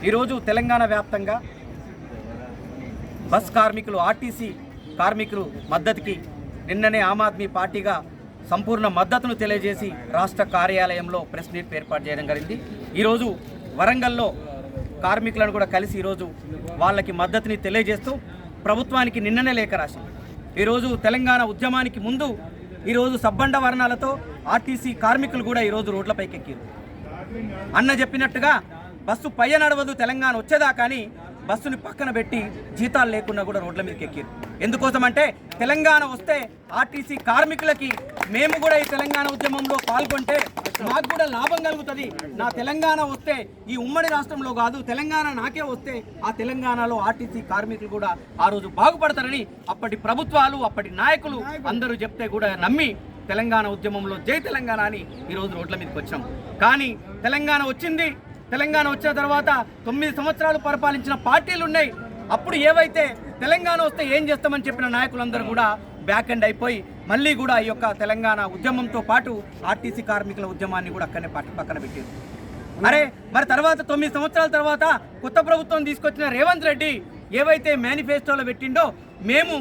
ఈరోజు తెలంగాణ వ్యాప్తంగా బస్ కార్మికులు ఆర్టీసీ కార్మికులు మద్దతుకి నిన్ననే ఆమ్ ఆద్మీ పార్టీగా సంపూర్ణ మద్దతును తెలియజేసి రాష్ట్ర కార్యాలయంలో ప్రెస్ మీట్ ఏర్పాటు చేయడం జరిగింది. ఈరోజు వరంగల్లో కార్మికులను కూడా కలిసి ఈరోజు వాళ్ళకి మద్దతుని తెలియజేస్తూ ప్రభుత్వానికి నిన్ననే లేఖ రాశాం. ఈరోజు తెలంగాణ ఉద్యమానికి ముందు ఈరోజు సబ్బండ వర్ణాలతో ఆర్టీసీ కార్మికులు కూడా ఈరోజు రోడ్లపైకి ఎక్కారు. అన్న చెప్పినట్టుగా బస్సు పయ్య నడవదు తెలంగాణ వచ్చేదా కానీ బస్సుని పక్కన పెట్టి జీతాలు లేకుండా కూడా రోడ్ల మీదకి ఎక్కారు. ఎందుకోసం అంటే తెలంగాణ వస్తే ఆర్టీసీ కార్మికులకి మేము కూడా ఈ తెలంగాణ ఉద్యమంలో పాల్గొంటే మాకు కూడా లాభం కలుగుతుంది. నా తెలంగాణ వస్తే ఈ ఉమ్మడి రాష్ట్రంలో కాదు తెలంగాణ నాకే వస్తే ఆ తెలంగాణలో ఆర్టీసీ కార్మికులు కూడా ఆ రోజు బాగుపడతారని అప్పటి ప్రభుత్వాలు అప్పటి నాయకులు అందరూ చెప్తే కూడా నమ్మి తెలంగాణ ఉద్యమంలో జై తెలంగాణ అని ఈరోజు రోడ్ల మీదకి వచ్చాం. కానీ తెలంగాణ వచ్చింది. తెలంగాణ వచ్చిన తర్వాత 9 సంవత్సరాలు పరిపాలించిన పార్టీలు ఉన్నాయి. అప్పుడు ఏవైతే తెలంగాణ వస్తే ఏం చేస్తామని చెప్పిన నాయకులందరూ కూడా బ్యాక్ ఎండ్ అయిపోయి మళ్ళీ కూడా ఈ యొక్క తెలంగాణ ఉద్యమంతో పాటు ఆర్టీసీ కార్మికుల ఉద్యమాన్ని కూడా అక్కడనే పక్కన పెట్టారు. అరే మరి తర్వాత 9 సంవత్సరాల తర్వాత కొత్త ప్రభుత్వం తీసుకొచ్చిన రేవంత్ రెడ్డి ఏవైతే మేనిఫెస్టోలో పెట్టిండో మేము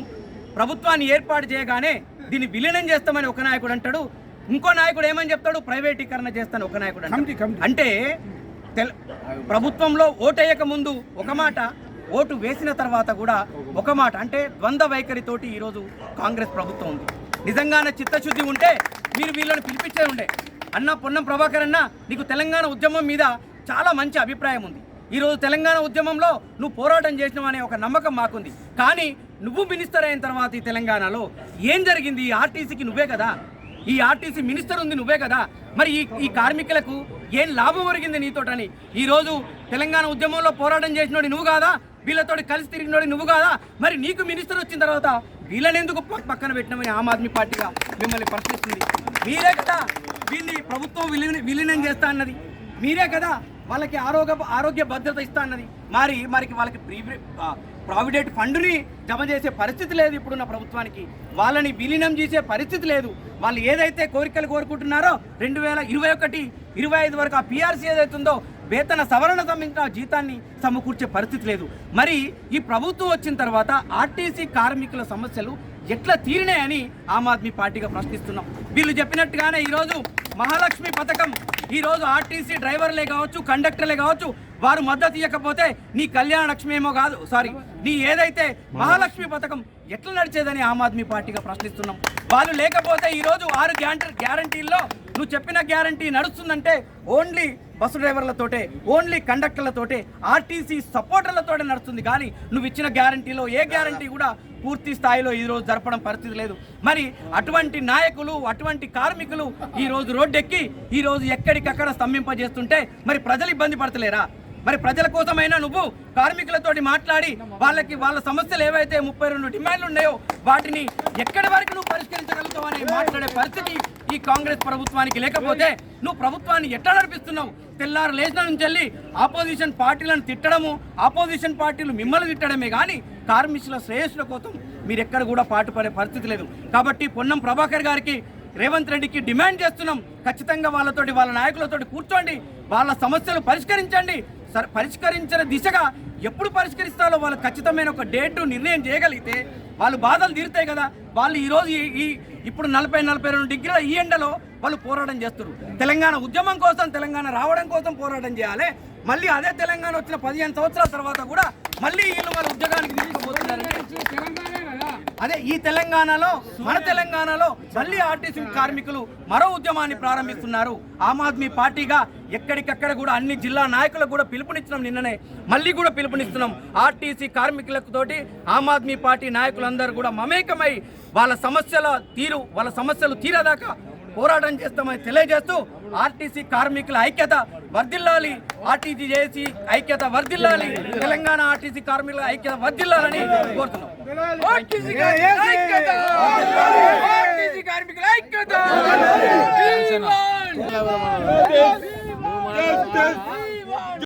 ప్రభుత్వాన్ని ఏర్పాటు చేయగానే దీన్ని విలీనం చేస్తామని ఒక నాయకుడు అంటాడు. ఇంకో నాయకుడు ఏమని చెప్తాడు, ప్రైవేటీకరణ చేస్తాను ఒక నాయకుడు అంటే ప్రభుత్వంలో ఓటేయక ముందు ఒక మాట, ఓటు వేసిన తర్వాత కూడా ఒక మాట, అంటే ద్వంద్వ వైఖరితోటి ఈరోజు కాంగ్రెస్ ప్రభుత్వం ఉంది. నిజంగానే చిత్తశుద్ధి ఉంటే మీరు వీళ్ళని పిలిపించే ఉండే. అన్న పొన్నం ప్రభాకర్ అన్న నీకు తెలంగాణ ఉద్యమం మీద చాలా మంచి అభిప్రాయం ఉంది. ఈరోజు తెలంగాణ ఉద్యమంలో నువ్వు పోరాటం చేసినావు అనే ఒక నమ్మకం మాకుంది. కానీ నువ్వు మినిస్టర్ అయిన తర్వాత ఈ తెలంగాణలో ఏం జరిగింది? ఈ ఆర్టీసీకి నువ్వే కదా, ఈ ఆర్టీసీ మినిస్టర్ ఉంది నువ్వే కదా, మరి ఈ కార్మికులకు ఏం లాభం ఒరిగింది నీతోటని ఈరోజు తెలంగాణ ఉద్యమంలో పోరాటం చేసినోడి నువ్వు కాదా, వీళ్ళతోటి కలిసి తిరిగినోడి నువ్వు కాదా, మరి నీకు మినిస్టర్ వచ్చిన తర్వాత వీళ్ళని ఎందుకు పక్కన పెట్టినామని ఆమ్ ఆద్మీ పార్టీగా మిమ్మల్ని ప్రశ్నిస్తుంది. మీరే కదా వీళ్ళని ప్రభుత్వం విలీనం చేస్తా అన్నది, మీరే కదా వాళ్ళకి ఆరోగ్య భద్రత ఇస్తా అన్నది. మరి వాళ్ళకి ప్రావిడెంట్ ఫండ్ని జమ చేసే పరిస్థితి లేదు ఇప్పుడున్న ప్రభుత్వానికి, వాళ్ళని విలీనం చేసే పరిస్థితి లేదు. వాళ్ళు ఏదైతే కోరికలు కోరుకుంటున్నారో 2021, 25 వరకు ఆ పీఆర్సీ ఏదైతుందో వేతన సవరణ సంబంధించిన జీతాన్ని సమకూర్చే పరిస్థితి లేదు. మరి ఈ ప్రభుత్వం వచ్చిన తర్వాత ఆర్టీసీ కార్మికుల సమస్యలు ఎట్లా తీరినాయని ఆమ్ ఆద్మీ పార్టీగా ప్రశ్నిస్తున్నాం. వీళ్ళు చెప్పినట్టుగానే ఈరోజు మహాలక్ష్మి పథకం, ఈరోజు ఆర్టీసీ డ్రైవర్లే కావచ్చు, కండక్టర్లే కావచ్చు, వారు మద్దతు ఇవ్వకపోతే నీ కళ్యాణ లక్ష్మి ఏమో కాదు, నీ ఏదైతే మహాలక్ష్మి పథకం ఎట్లా నడిచేదని ఆమ్ ఆద్మీ పార్టీగా ప్రశ్నిస్తున్నాం. వాళ్ళు లేకపోతే ఈరోజు 6 గ్యారంటీల్లో నువ్వు చెప్పిన గ్యారంటీ నడుస్తుందంటే ఓన్లీ బస్సు డ్రైవర్లతోటే, ఓన్లీ కండక్టర్లతోటే, ఆర్టీసీ సపోర్టర్లతోటే నడుస్తుంది. కానీ నువ్వు ఇచ్చిన గ్యారంటీలో ఏ గ్యారంటీ కూడా పూర్తి స్థాయిలో ఈరోజు జరపడం పరిస్థితి లేదు. మరి అటువంటి నాయకులు, అటువంటి కార్మికులు ఈరోజు రోడ్డెక్కి ఈరోజు ఎక్కడికక్కడ స్తంభింపజేస్తుంటే మరి ప్రజలు ఇబ్బంది పడతలేరా? మరి ప్రజల కోసమైనా నువ్వు కార్మికులతోటి మాట్లాడి వాళ్ళ సమస్యలు ఏవైతే 32 డిమాండ్లు ఉన్నాయో వాటిని ఎక్కడి వరకు నువ్వు పరిష్కరించగలుగుతావు అని మాట్లాడే పరిస్థితి ఈ కాంగ్రెస్ ప్రభుత్వానికి లేకపోతే నువ్వు ప్రభుత్వాన్ని ఎట్లా నడిపిస్తున్నావు? తెల్లారు లేచిన నుంచి వెళ్ళి ఆపోజిషన్ పార్టీలను తిట్టడము, ఆపోజిషన్ పార్టీలు మిమ్మల్ని తిట్టడమే కానీ కార్మికుల శ్రేయస్సుల కోసం మీరు ఎక్కడ కూడా పాటుపడే పరిస్థితి లేదు. కాబట్టి పొన్నం ప్రభాకర్ గారికి, రేవంత్ రెడ్డికి డిమాండ్ చేస్తున్నాం, ఖచ్చితంగా వాళ్ళ నాయకులతోటి కూర్చోండి, వాళ్ళ సమస్యలు పరిష్కరించండి. పరిష్కరించిన దిశగా ఎప్పుడు పరిష్కరిస్తారో వాళ్ళు ఖచ్చితమైన ఒక డేటు నిర్ణయం చేయగలిగితే వాళ్ళు బాధలు తీరుతాయి కదా. వాళ్ళు ఈరోజు ఇప్పుడు 40-42 డిగ్రీల ఈ ఎండలో వాళ్ళు పోరాటం చేస్తారు. తెలంగాణ ఉద్యమం కోసం, తెలంగాణ రావడం కోసం పోరాటం చేయాలి. మళ్ళీ అదే తెలంగాణ వచ్చిన 15 సంవత్సరాల తర్వాత కూడా మళ్ళీ వీళ్ళు వాళ్ళ ఉద్యోగానికి తీసుకుపోతున్నారంటే అదే ఈ తెలంగాణలో, మన తెలంగాణలో మళ్ళీ ఆర్టీసీ కార్మికులు మరో ఉద్యమాన్ని ప్రారంభిస్తున్నారు. ఆమ్ ఆద్మీ పార్టీగా ఎక్కడికక్కడ కూడా అన్ని జిల్లా నాయకులకు కూడా పిలుపునిస్తున్నాం. నిన్ననే మళ్ళీ కూడా పిలుపునిస్తున్నాం. ఆర్టీసీ కార్మికులతోటి ఆమ్ ఆద్మీ పార్టీ నాయకులందరూ కూడా మమేకమై వాళ్ళ సమస్యలు తీరేదాకా పోరాటం చేస్తామని తెలియజేస్తూ ఆర్టీసీ కార్మికుల ఐక్యత వర్ధిల్లాలి, ఆర్టీసీ చేసి ఐక్యత వర్ధిల్లాలి, తెలంగాణ ఆర్టీసీ కార్మికుల ఐక్యత వర్ధిల్లాలని కోరుతున్నాం. కార్మికుల ఐక్యత